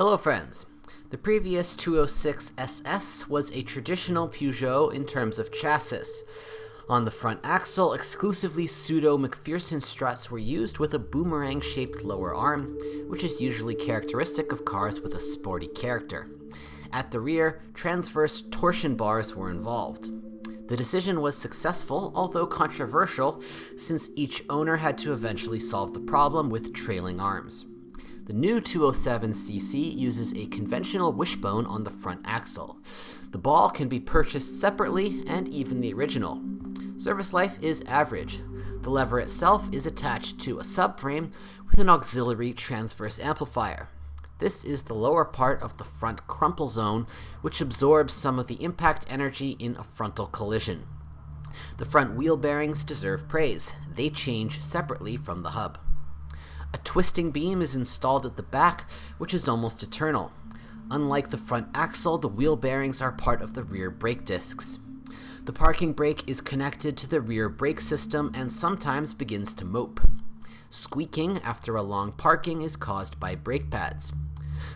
Hello friends! The previous 206 SS was a traditional Peugeot in terms of chassis. On the front axle, exclusively pseudo-McPherson struts were used with a boomerang-shaped lower arm, which is usually characteristic of cars with a sporty character. At the rear, transverse torsion bars were involved. The decision was successful, although controversial, since each owner had to eventually solve the problem with trailing arms. The new 207cc uses a conventional wishbone on the front axle. The ball can be purchased separately, and even the original. Service life is average. The lever itself is attached to a subframe with an auxiliary transverse amplifier. This is the lower part of the front crumple zone, which absorbs some of the impact energy in a frontal collision. The front wheel bearings deserve praise. They change separately from the hub. A twisting beam is installed at the back, which is almost eternal. Unlike the front axle, the wheel bearings are part of the rear brake discs. The parking brake is connected to the rear brake system and sometimes begins to mope. Squeaking after a long parking is caused by brake pads.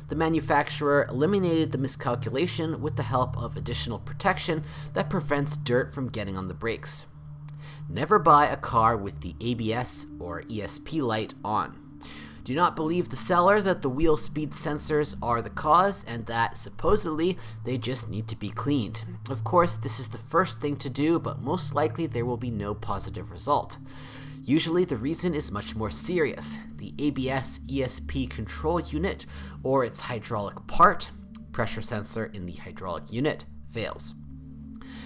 The manufacturer eliminated the miscalculation with the help of additional protection that prevents dirt from getting on the brakes. Never buy a car with the ABS or ESP light on. Do not believe the seller that the wheel speed sensors are the cause and that, supposedly, they just need to be cleaned. Of course, this is the first thing to do, but most likely there will be no positive result. Usually the reason is much more serious. The ABS ESP control unit, or its hydraulic part, pressure sensor in the hydraulic unit, fails.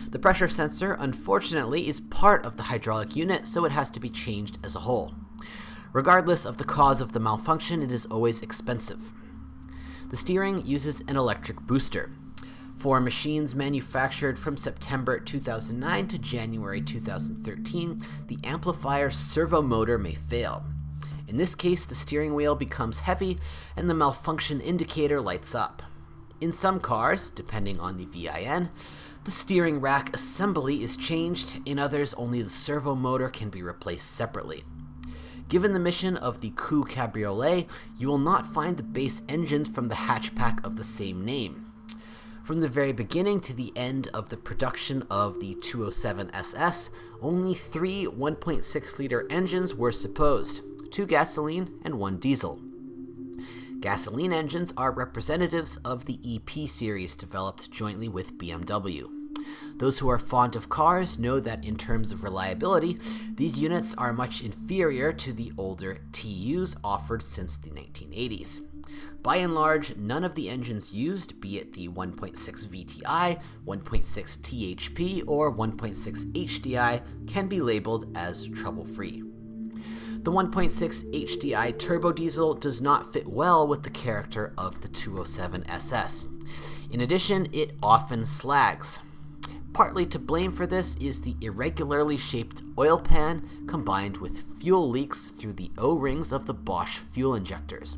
The pressure sensor, unfortunately, is part of the hydraulic unit, so it has to be changed as a whole. Regardless of the cause of the malfunction, it is always expensive. The steering uses an electric booster. For machines manufactured from September 2009 to January 2013, the amplifier's servo motor may fail. In this case, the steering wheel becomes heavy and the malfunction indicator lights up. In some cars, depending on the VIN, the steering rack assembly is changed. In others, only the servo motor can be replaced separately. Given the mission of the Coupe Cabriolet, you will not find the base engines from the hatchback of the same name. From the very beginning to the end of the production of the 207 SS, only 3 1.6-liter engines were supposed, 2 gasoline and 1 diesel. Gasoline engines are representatives of the EP series developed jointly with BMW. Those who are fond of cars know that in terms of reliability, these units are much inferior to the older TUs offered since the 1980s. By and large, none of the engines used, be it the 1.6 VTI, 1.6 THP, or 1.6 HDI, can be labeled as trouble-free. The 1.6 HDI turbo diesel does not fit well with the character of the 207 SS. In addition, it often slags. Partly to blame for this is the irregularly shaped oil pan combined with fuel leaks through the O-rings of the Bosch fuel injectors.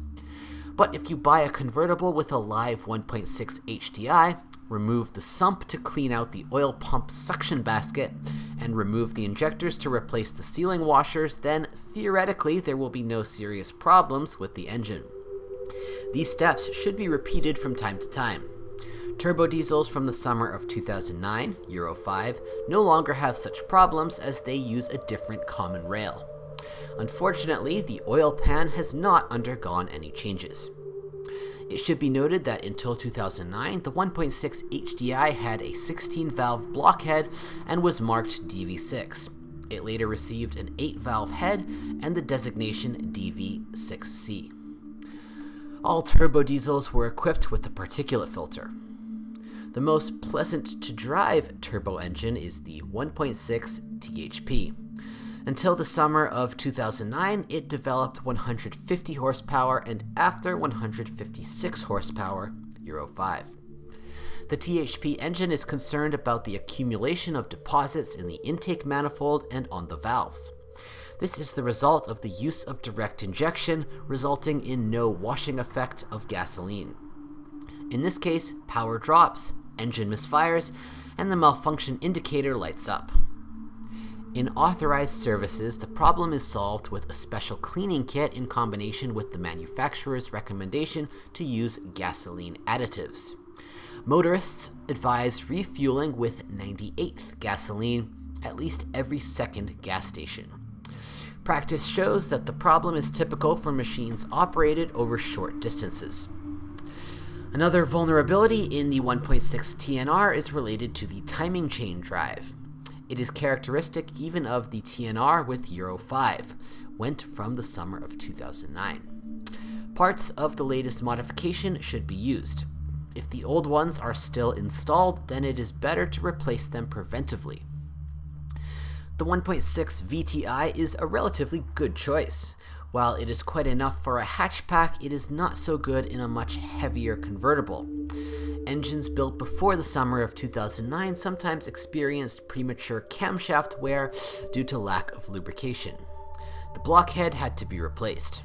But if you buy a convertible with a live 1.6 HDI, remove the sump to clean out the oil pump suction basket, and remove the injectors to replace the sealing washers, then theoretically there will be no serious problems with the engine. These steps should be repeated from time to time. Turbo diesels from the summer of 2009, Euro 5, no longer have such problems as they use a different common rail. Unfortunately, the oil pan has not undergone any changes. It should be noted that until 2009, the 1.6 HDI had a 16-valve blockhead and was marked DV6. It later received an 8-valve head and the designation DV6C. All turbo diesels were equipped with a particulate filter. The most pleasant to drive turbo engine is the 1.6 THP. Until the summer of 2009, it developed 150 horsepower and after 156 horsepower, Euro 5. The THP engine is concerned about the accumulation of deposits in the intake manifold and on the valves. This is the result of the use of direct injection, resulting in no washing effect of gasoline. In this case, power drops, engine misfires, and the malfunction indicator lights up. In authorized services, the problem is solved with a special cleaning kit in combination with the manufacturer's recommendation to use gasoline additives. Motorists advise refueling with 98th gasoline at least every second gas station. Practice shows that the problem is typical for machines operated over short distances. Another vulnerability in the 1.6 TNR is related to the timing chain drive. It is characteristic even of the TNR with Euro 5, went from the summer of 2009. Parts of the latest modification should be used. If the old ones are still installed, then it is better to replace them preventively. The 1.6 VTI is a relatively good choice. While it is quite enough for a hatchback, it is not so good in a much heavier convertible. Engines built before the summer of 2009 sometimes experienced premature camshaft wear due to lack of lubrication. The blockhead had to be replaced.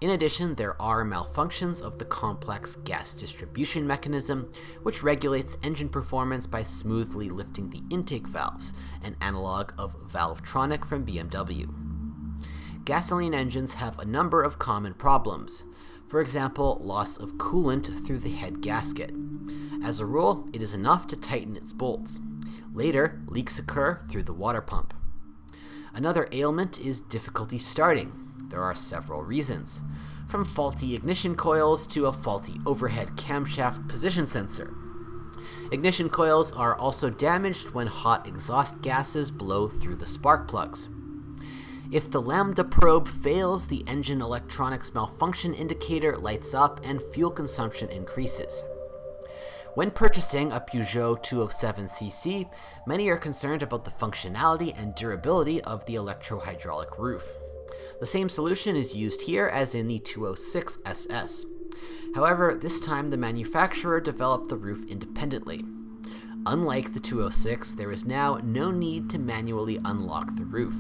In addition, there are malfunctions of the complex gas distribution mechanism, which regulates engine performance by smoothly lifting the intake valves, an analog of Valvetronic from BMW. Gasoline engines have a number of common problems. For example, loss of coolant through the head gasket. As a rule, it is enough to tighten its bolts. Later, leaks occur through the water pump. Another ailment is difficulty starting. There are several reasons, from faulty ignition coils to a faulty overhead camshaft position sensor. Ignition coils are also damaged when hot exhaust gases blow through the spark plugs. If the lambda probe fails, the engine electronics malfunction indicator lights up and fuel consumption increases. When purchasing a Peugeot 207cc, many are concerned about the functionality and durability of the electro-hydraulic roof. The same solution is used here as in the 206 SS. However, this time the manufacturer developed the roof independently. Unlike the 206, there is now no need to manually unlock the roof.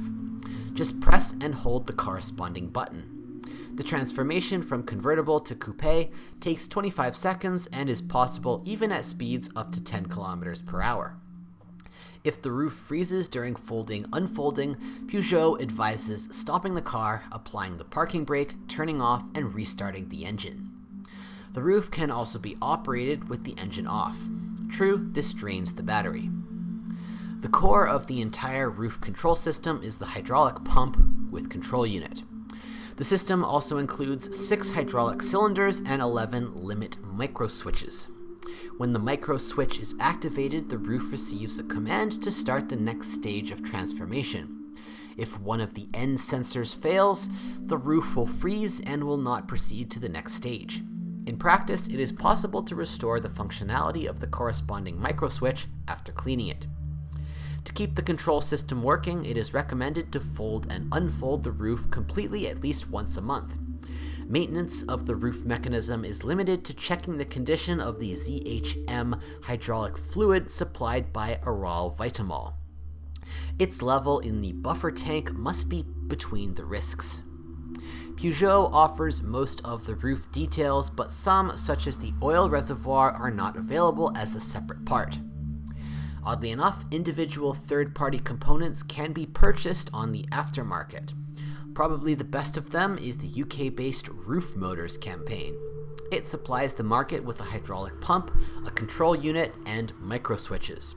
Just press and hold the corresponding button. The transformation from convertible to coupe takes 25 seconds and is possible even at speeds up to 10 km per hour. If the roof freezes during folding/unfolding, Peugeot advises stopping the car, applying the parking brake, turning off, and restarting the engine. The roof can also be operated with the engine off. True, this drains the battery. The core of the entire roof control system is the hydraulic pump with control unit. The system also includes 6 hydraulic cylinders and 11 limit microswitches. When the microswitch is activated, the roof receives a command to start the next stage of transformation. If one of the end sensors fails, the roof will freeze and will not proceed to the next stage. In practice, it is possible to restore the functionality of the corresponding microswitch after cleaning it. To keep the control system working, it is recommended to fold and unfold the roof completely at least once a month. Maintenance of the roof mechanism is limited to checking the condition of the ZHM hydraulic fluid supplied by Aral Vitamol. Its level in the buffer tank must be between the risks. Peugeot offers most of the roof details, but some, such as the oil reservoir, are not available as a separate part. Oddly enough, individual third-party components can be purchased on the aftermarket. Probably the best of them is the UK-based Roof Motors campaign. It supplies the market with a hydraulic pump, a control unit, and microswitches.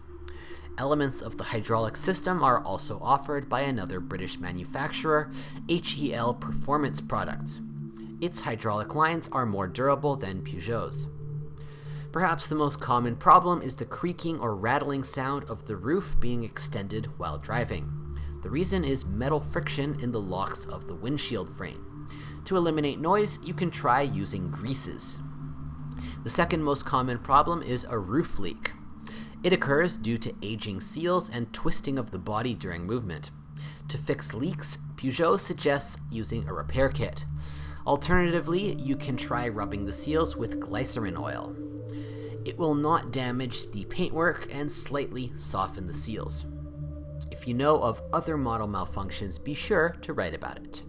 Elements of the hydraulic system are also offered by another British manufacturer, HEL Performance Products. Its hydraulic lines are more durable than Peugeot's. Perhaps the most common problem is the creaking or rattling sound of the roof being extended while driving. The reason is metal friction in the locks of the windshield frame. To eliminate noise, you can try using greases. The second most common problem is a roof leak. It occurs due to aging seals and twisting of the body during movement. To fix leaks, Peugeot suggests using a repair kit. Alternatively, you can try rubbing the seals with glycerin oil. It will not damage the paintwork and slightly soften the seals. If you know of other model malfunctions, be sure to write about it.